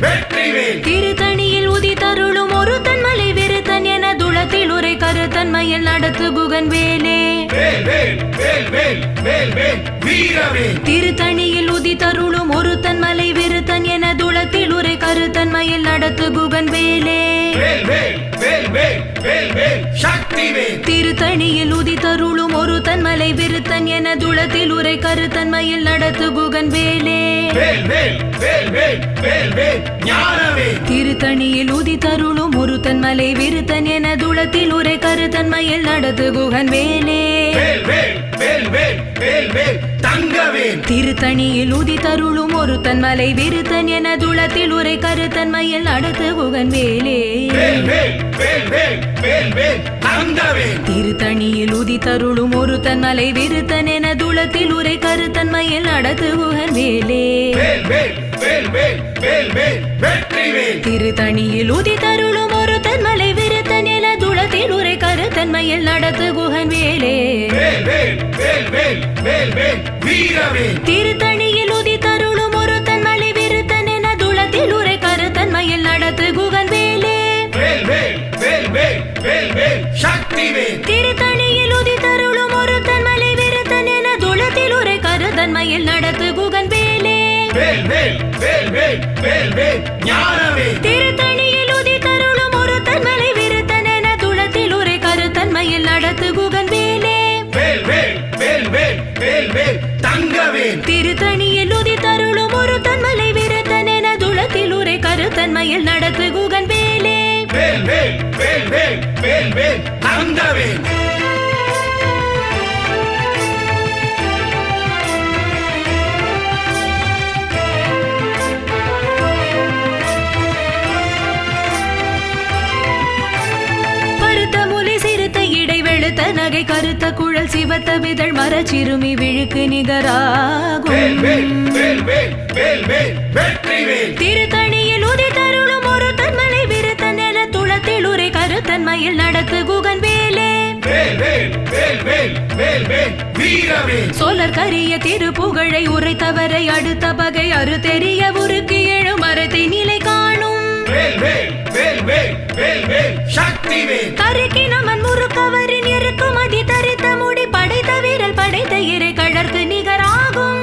வெற்றிவேல் திருத்தணியில் உதித்தருளும் ஒரு தன்மலை விருத்தன் என துளத்தில் உரை கருத்தன்மையில் நடத்து குகன் வேலே திருத்தணியில் உதித்தருளும் ஒரு தன்மலை விருத்தன் என துளத்தில் உரை கருத்தன்மையில் நடத்து குகன் வேலே திருத்தணியில் உதித்தருளும் ஒரு தன்மலை விருத்தன் என துளத்தில் உரை கருத்தன்மையில் நடத்து குகன் வேலே திருத்தணியில் உதித்தருளும் ஒரு தன்மலை விருத்தன் என துளத்தில் உரை கருத்தன்மையில் நடத்து குகன் வேலே திருத்தணியில் உதித்தருளும் ஒரு தன்மலை விருத்தன் என துளத்தில் உரை கருத்தன்மையில் நடத்து குகன் வேலே திருத்தணியில் உதித்தருளும் ஒரு தன்மலை விருத்தன் என துளத்தில் உரை கருத்தன்மையில் நடத்து குகன் வேலே திருத்தணியில் உதித்தருளும் ஒரு தன்மலை விருத்தன் என துளத்தில் உரை கருத்தன்மையில் நடத்து குகன் வேலே திருத்தணியில் உதித்தருளும் ஒரு தன்மலை விருத்தன் என துளத்தில் உரை கருத்தன்மையில் நடத்து குகன் வேலே திருத்தணியில் உதித்தருளும் ஒரு தன்மலை விருத்தன் என துளத்தில் உரை கருத்தன்மையில் நடத்து குகன் வேலே திருத்தணியில் உதித்தருளும் ஒரு தன்மலை விருத்தன் என துளத்தில் உரை கருத்தன்மையில் நடத்து குகன் வேலே திருத்தணியில் உதித்தருளும் ஒரு தன்மலை விருத்தன் என துளத்தில் உரை கருத்தன்மையில் நடத்து குகன் வேலே வெளுத்த நகை கருத்த குழல் சிவத்த விதழ் மரச்சிறுமி விழுக்கு நிகராகும் திருத்தணியில் உதித்தருளும் ஒரு தன்மலை விருத்தன் என துளத்தில் உரை கருத்தன்மையில் நடத்து குகன் வேலே சோழர் கரிய திருப்புகழை உரைத்தவரை அடுத்த பகை அறுதெறிய உருக்கு எழு மரத்தை நிலை காணும் கருக்கினமன் முறுக்கவரின் இறுக்குமதி தரித்த முடி படைத்த வீரல் படைத்த இறை கழற்கு நிகராகும்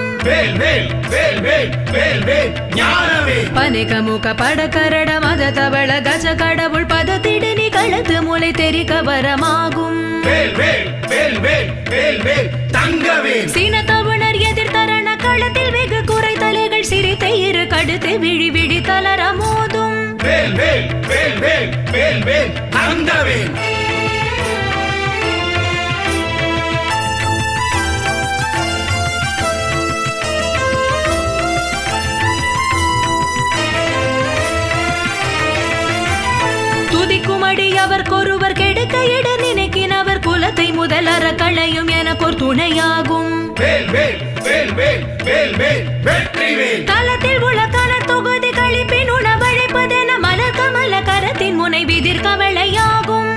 பனைகமுக படக்கரட மத தவள கஜ கடவுள் பதத்திடு நீ கழுத்து முளை தெரிக்க வரமாகும் சீனத்தவணர் எதிர்த்தரண களத்தில் வெகு குறை தலைகள் சிரித்த இரு கடுத்து விழி விழி தளர மோதும் துதிக்குமடி அவர்கொருவர் கெடுக்க இட நினைக்கினவர் குலத்தை முதலற களையும் எனக்கோர் துணையாகும் தலத்தில் உள்ள கலர் தொகுதி கழிப்பின் உணவழைப்பதென மலர் கமல கரத்தின் முனை விதிர் கவலையாகும்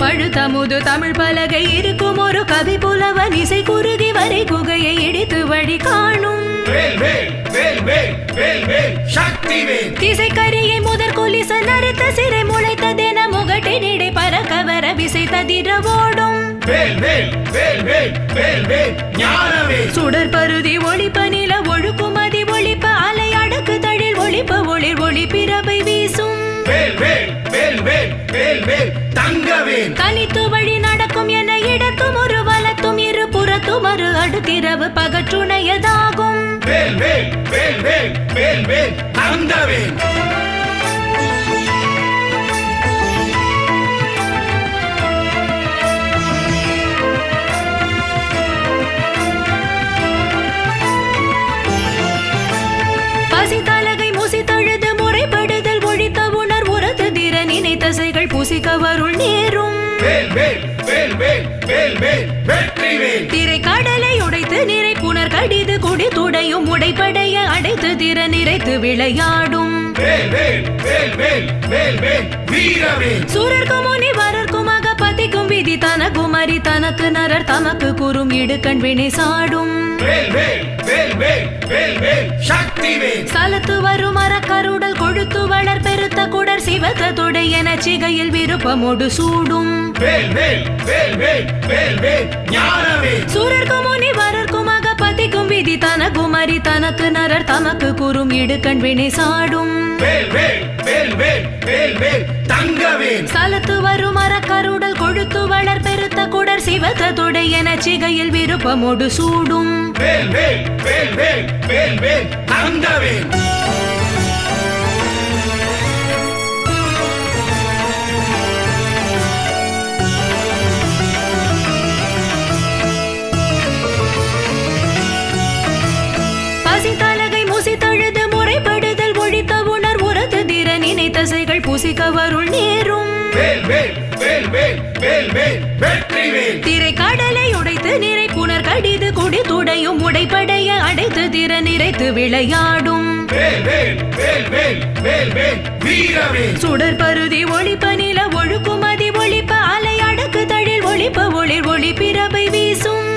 பழுத்தமுது தமிழ் பலகை இருக்கும் ஒரு கவி புலவன் இசை குருகி வரை குகையை இடித்து வழி காணும் திசைக்கரியை முதற் கொலிச நறுத்த சிறை முளைத்ததென முகட்டினிடை பறக்க வர விசை ததிர ஓடும் சுடர் பருதி ஒளிப்ப நில ஒழுக்குமதி ஒளிப்ப அலை அடக்கு தழில் ஒளிப்ப ஒளிர் ஒளி பிறவை வீசும் கனித்து வழி நடக்கும் என இடத்தும் ஒரு வலத்தும் இரு புறத்தும் ஒரு அடுத்திரவு பகற்றுணையதாகும் பசித்தலகை முசித்தழுது முறைப்படுதல் ஒழித்த உணர் உரத்து திற நினைத்தசைகள் புசிக்கவருள் நேரும் திரை கடலை உடைத்து நிறை புனர் கடிது குடி துடையும் உடைப்படைய அடைத்து திற நிறைத்து விளையாடும் சூரர்க்கும் முனிவரர்க்கும் அகப்பதிக்கும் விதி தனகுமரி தனக்கு நரர் தமக்கு கூறும் இடுக்கண் வினை சாடும் சலத்து வரும் அறக்கருடல் கொழுத்து வளர் பெருத்த குடர் சிவத்த தொடை என சிகையில் விருப்பமோடு சூடும் சூரர்க்கும் முனிவரர்க்கும் அகப்பதிக்கும் விதி தனகுமரி தனக்கு நரர் தமக்கு கூறும் இடுக்கண் வினை சாடும் சலத்து வரும் அறக்கருடல் கொழுத்து வளர் பெருத்த குடர் சிவத்த தொடை என சிகையில் விருப்பமோடு சூடும் பசித்தலகை முசித்தழுது முறைப்படுதல் ஒழித்த உணர் உரத்து திற நினைத்தசைகள் புசிக்கவருள் நேரும் திரை கடலை உடைத்து நிறை புனர் கடிது குடி துடையும் உடைப்படைய அடைத்து திற நிறைத்து விளையாடும் சுடர் பருதி ஒளிப்ப நில ஒழுக்குமதி ஒளிப்ப அலை அடக்கு தழில் ஒளிப்ப ஒளிர் ஒளி பிறவை வீசும்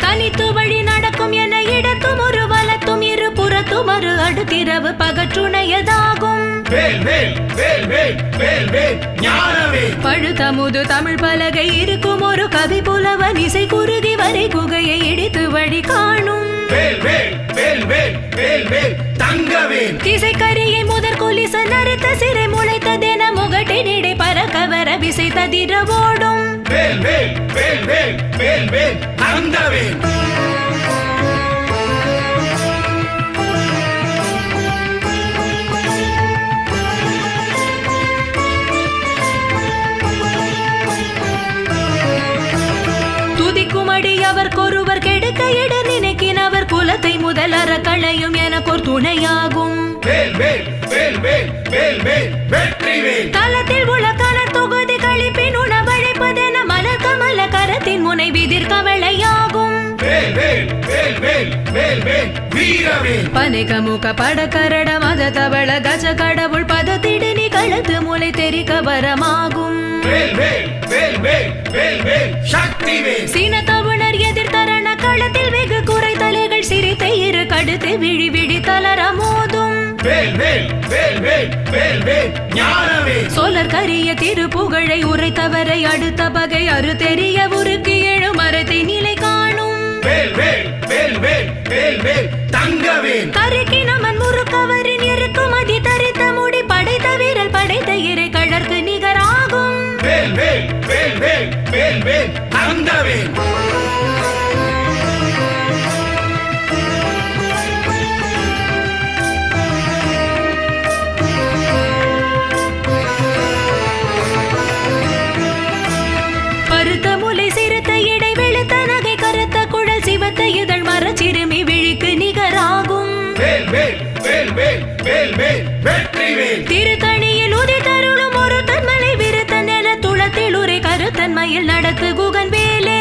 தனித்து வழி நடக்கும் என இடத்தும் ஒரு வலத்தும் இரு புறத்தும் ஒரு அடுத்திரவு பகற்றுணையதாகும் பழுத்தமுது தமிழ் பலகை இருக்கும் ஒரு கவி புலவன் இசை குறுகி வரை குகையை இடித்து வழி காணும் திசைக்கரியை முதற் கொலிச நறுத்த சிறை முளைத்ததென முகட்டினிடை பறக்க வர விசை ததிர ஓடும் துதிக்குமடி அவர்கொருவர் கெடுக்க இட நினைக்கினவர் குலத்தை முதலற களையும் எனக்கோர் துணையாகும் தலத்தில் உள்ள கலர் தொகுதி கழிப்பின் உணவழைப்பதென மலர் கமல கரத்தின் முனை விதிர் கவலையாகும் பனைகமுக படக்கரட மத தவள கஜ கடவுள் பதத்திடு நீ கழுத்து மூளை தெரிக்க வரமாகும் சீனத்தவுணர் எதிர்த்தரண களத்தில் வெகு குறை தலைகள் சிரித்த இரு கடுத்து விழி விழி தளர மோதும் சோழர் கரிய திருப்புகழை உரைத்தவரை அடுத்த பகை அறு தெரிய உருக்கு எழு மரத்தை நிலை காணும் கருக்கி நமன் முறுக்கவரின் இறுக்குமதி தரித்த முடி படைத்த வீரல் படைத்த இறை கழற்கு நிகராகும் பருத்த முலை சிறுத்த இடை வெளுத்த நகை கருத்த குழல் சிவத்த இதழ் மரச்சிறுமி விழிக்கு நிகராகும் திருத்தணியில் உதித்தருளும் ஒரு தன்மலை விருத்த நில துளத்தில் உரை கருத்தன்மையில் நடத்து குகன் வேலே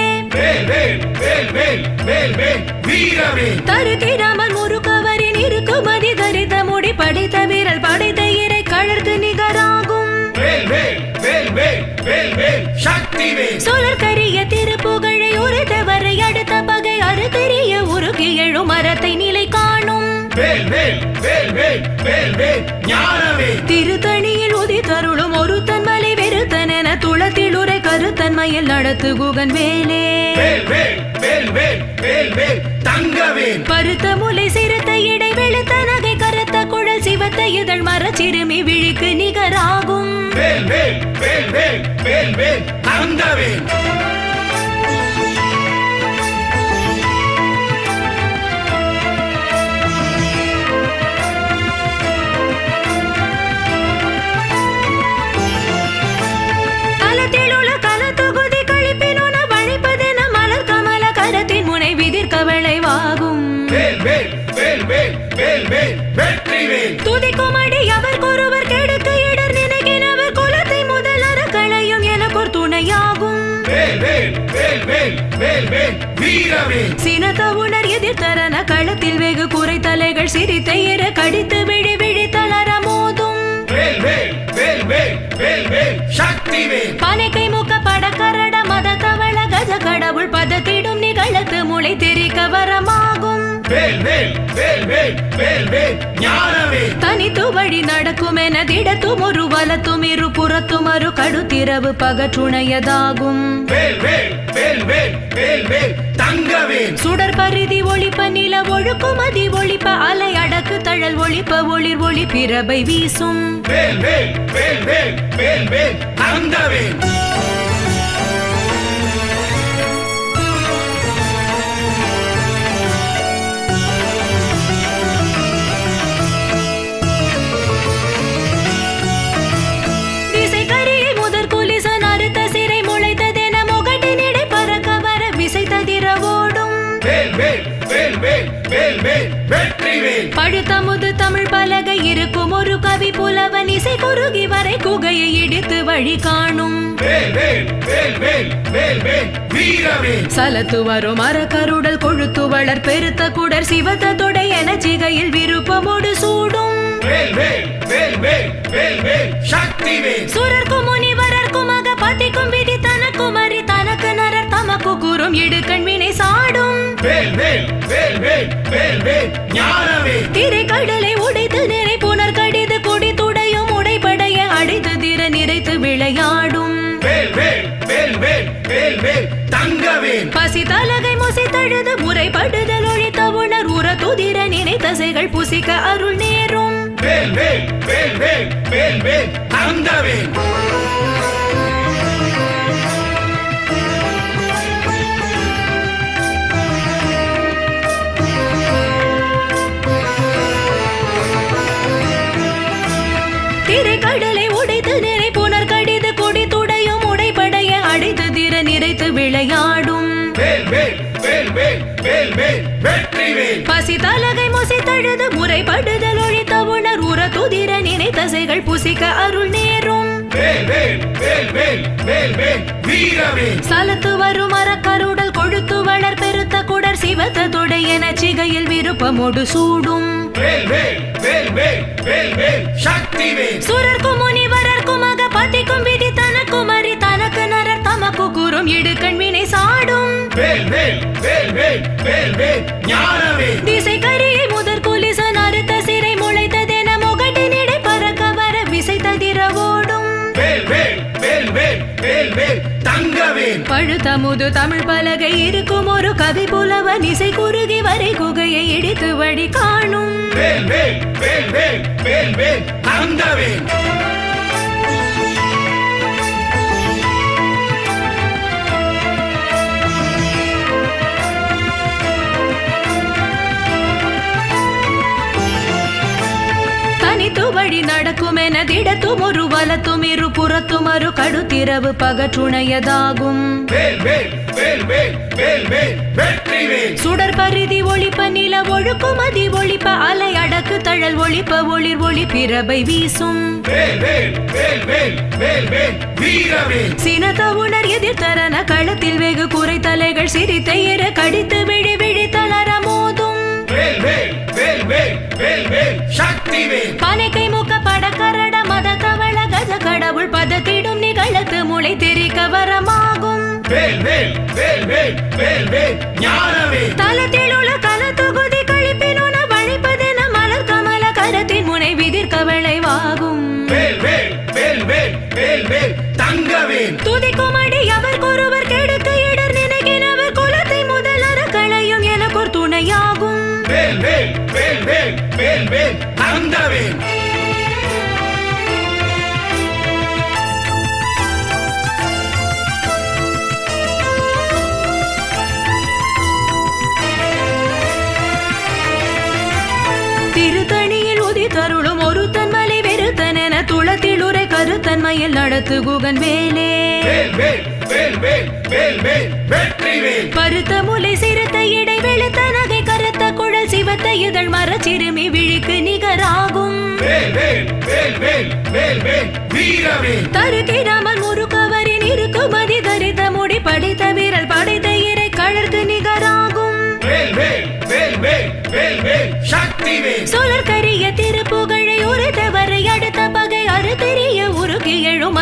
தருகிராமன் முறுக்கவரின் இருக்குமதி தரித்த முடி படைத்த வீரல் படைத்த இறை கழற்கு நிகராகும் சோழர் கரிய திருப்புகழை உரைத்தவரை அடுத்த பகை அறு தெரிய உருகி எழு மரத்தை நிலை காணும் திருத்தணியில் உதித்தருளும் ஒரு தன்மலை வெறுத்தன துளத்தில் உரை கருத்தன்மையில் நடத்து குகன் வேலே பருத்த முலை சிறுத்த இடை வெளுத்த நகை கருத்த குழல் சிவத்த இதழ் மரச்சிறுமி விழிக்கு நிகராகும் துதிக்குமடி அவர் ஒருவர் கெடுக்க இடர் நினைக்கினவர் குலத்தை முதலற களையும் எனக்கொரு துணையாகும் சினத்தவுணர் எதிர்த்தரன களத்தில் வெகு குறை தலைகள் சிரித்த இர கடித்து விழி விழி தளர மோதும் வேல் வேல் சக்தி வேல் பனைக்கை முக்க படக்கரட மத தவள கஜ கடவுள் பதத்திடும் நிகழத்து முளை தெரிக்க வரமாகும் வேல் வேல் வேல் வேல் வேல் வேல் ஞானவேல் தனித்து வழி நடக்கும் என திடத்தும் ஒரு வலத்தும் இரு புறத்தும் அரு கடுத்திரவு பகற்றுணையதாகும் வேல் வேல் வேல் வேல் வேல் வேல் தங்கவேல் சுடர் பரிதி ஒளிப்ப நில ஒழுக்கும் அதி ஒளிப்ப அலை அடக்கு தழல் ஒளிப்ப ஒளிர் ஒளி பிரபை வீசும் வேல் வேல் வேல் வேல் வேல் வேல் தங்கவேல் பழுத்தமுது தமிழ் பலகை இருக்கும் ஒரு கவி புலவன் இசை குறுகி வரை குகையை இடித்து வழி காணும் சலத்து வரும் மரக்கருடல் கொழுத்து வளர் பெருத்த குடர் சிவத்த தொடை என சிகையில் விருப்பமோடு சூடும் சுரர்க்கும் முனிவரர்க்கும் அக பதிக்கும் விதி தனக்கும் அறி தனக்கு நரர் தமக்கு கூறும் இடுக்கண் வினை சாடும் திரை கடலை உடைத்து நிறை புனர் கடிது கொடி துடையும் உடைபடைய அடைத்து திற நிறைத்து விளையாடும் பசி தலகை முசி தழுது முறைப்படுதல் ஒழித்த உணர் உற துதிர நினை தசைகள் புசிக்க அருள் நேரும் கடலை உடைத்து நிறை புனர் கடிது கொடி துடையும் உடைபடைய அடைத்து திற நிறைத்து விளையாடும் பசி தலகை முசி தழுது முறைப்படுதல் ஒழித்த உணர் உற துதிர நினை தசைகள் புசிக்க அருள் நேரும் சலத்து வரும் மரக்கருடல் கொழுத்து வளர் பெருத்த குடர் சிவத்த தொடை என சிகையில் விருப்பமோடு சூடும் சுரர்க்கும் முனிவரர்க்கும் அக பதிக்கும் விதி தனக்கும் அறி தனக்கு நரர் தமக்கு கூறும் இடுக்கண் வினை சாடும் திசை கரியை முதற் குலிசன் அறுத்த சிறை முளைத்ததென முகட்டினிடை பறக்க வர விசை ததிர ஓடும் பழுத்தமுது தமிழ் பலகை இருக்கும் ஒரு கவி புலவன் இசை குறுகி வரை குகையை இடித்து வழி காணும் தனித்து வழி நடக்கும் என திடத்தும் ஒரு வலத்தும் இரு புறத்தும் அரு கடுத்திரவு பகற்றுணையதாகும் சுடர் பரிதி ஒளிப்ப நில ஒழுக்கும் அதி ஒளிப்ப அலை அடக்கு தழல் ஒளிப்ப ஒளிர் ஒளி பிரபை வீசும் சினத்த உணர் எதிர்த்தரன களத்தில் வெகு குறை தலைகள் சிரித்த இர கடித்து விழி விழி தளர மோதும் பனைக்கை முக்க படக்கரட மத தவள கஜ கடவுள் பதத்திடும் நிகழத்து முளை தெரிக்க வரமாகும் தலத்தில் உள்ள கலத்தொகுதி கழிப்பினுன வழிப்பதென மலர் கமல கரத்தின் முனை விதிர்க்க விளைவாகும் துதிக்கும் அடி அவர் ஒருவர் கெடுக்க இடர் நினைக்கினவர் குலத்தை முதலற களையும் எனக்கொரு துணையாகும் திருத்தணியில் உதித்தருளும் ஒரு தன்மலை வெறுத்தன் என துளத்தில் உரை கருத்தன்மையில் நடத்து குகன் வேலே பருத்த முலை சிறுத்த இடை வெளுத்த நகை கருத்த குழல் சிவத்த இதழ் மரச்சிறுமி விழிக்கு நிகராகும் தருகிராமல் முருகவரின் இருக்கு மதி தரித்த முடி படைத்த வீரல் படைத்த இறை கழற்கு நிகராகும் சுழற்கரிய திருப்புகழை உரைத்தவரை அடுத்த பகை அறுத்தெறிய உருக்கி எழும்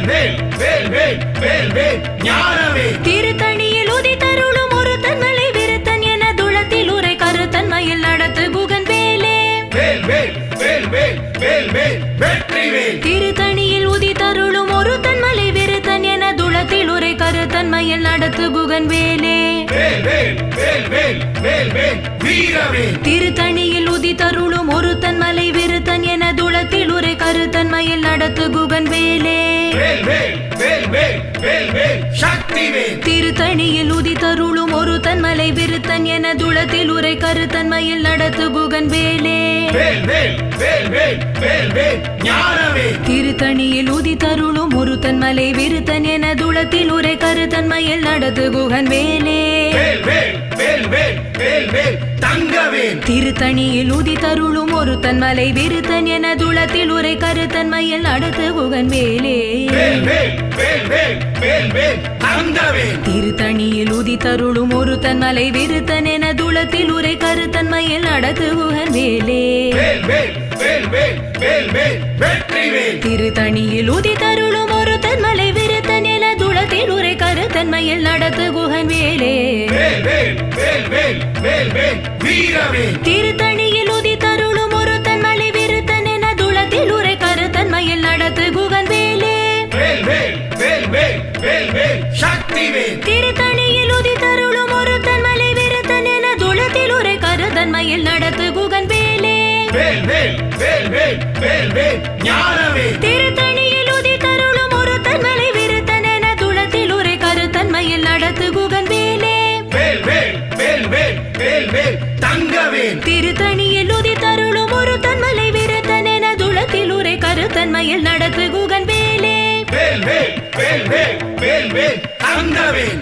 வேல் வேல் வேல் வேல் வேல் ஞானவேல் திருத்தணியில் உதித்தருளும் ஒரு தன்மலை விருத்தன் என துளத்தில் உரை கருத்தன்மையில் நடத்து குகன் வேலே வேல் வேல் வேல் வேல் வேல் வேல் வெற்றிவேல் திருத்தணியில் உதித்தருளும் ஒரு தன்மலை விருத்தன் என துளத்தில் உரை கருத்தன்மையில் நடத்து குகன் வேலே வேல் வேல் வேல் வேல் வேல் வேல் வீரவேல் திருத்தணியில் உதித்தருளும் ஒரு தன்மலை விருத்தன் என துளத்தில் உரை கருத்தன்மையில் நடத்து குகன் வேலே வேல் வேல் வேல் வேல் வேல் வேல் சக்திவேல் திருத்தணியில் உதித்தருளும் ஒரு தன்மலை விருத்தன் என துளத்தில் உரை கருத்தன்மையில் நடத்து குகன் வேலே வேல் வேல் வேல் வேல் வேல் வேல் ஞானவேல் திருத்தணியில் உதித்தருளும் ஒரு தன்மலை விருத்தன் என துளத்தில் உரை கருத்தன்மையில் நடத்து குகன் வேலே வேல் வேல் வேல் வேல் வேல் வேல் தங்கவேல் திருத்தணியில் உதித்தருளும் ஒரு தன்மலை விருத்தன் என துளத்தில் உரை கருத்தன்மையில் நடத்து குகன் வேலே வேல் வேல் வேல் வேல் வேல் வேல் தங்கவேல் திருத்தணியில் உதித்தருளும் ஒரு தன்மலை விருத்தன் என துளத்தில் உரை கருத்தன்மையில் நடத்து குகன் வேலே வேல் வேல் வேல் வேல் வேல் வேல் வெற்றிவேல் திருத்தணியில் உதித்தருளும் ஒரு தன்மலை விருத்தன் என துளத்தில் உரை கருத்தன்மையில் நடத்து குகன் வேலே வேல் வேல் வேல் வேல் வேல் வேல் வீரவேல் திருத்தணியில் உதித்தருளும் ஒரு தன்மலை விருத்தன் என துளத்தில் உரை கருத்தன்மையில் நடத்து குகன் வேலே வேல் வேல் வேல் வேல் வேல் வேல் சக்திவேல் திருத்தணியில் உதித்தருளும் ஒரு தன்மலை விருத்தன் என துளத்தில் உரை கருத்தன்மையில் நடத்து குகன் வேலே வேல் வேல் வேல் வேல் வேல் வேல் ஞானவேல் திருத்தணியில் உதித்தருளும் ஒரு தன்மலை விருத்தன் என துளத்தில் உரை கருத்தன்மையில் நடத்து குகன் வேலே வேல் வேல் வேல் வேல் வேல் வேல் தங்கவேல் திருத்தணியில் உதித்தருளும் ஒரு தன்மலை விருத்தன் என துளத்தில் உரை கருத்தன்மையில் நடத்து குகன் வேலே வேல் வேல் வேல் வேல் வேல் வேல் தங்கவேல்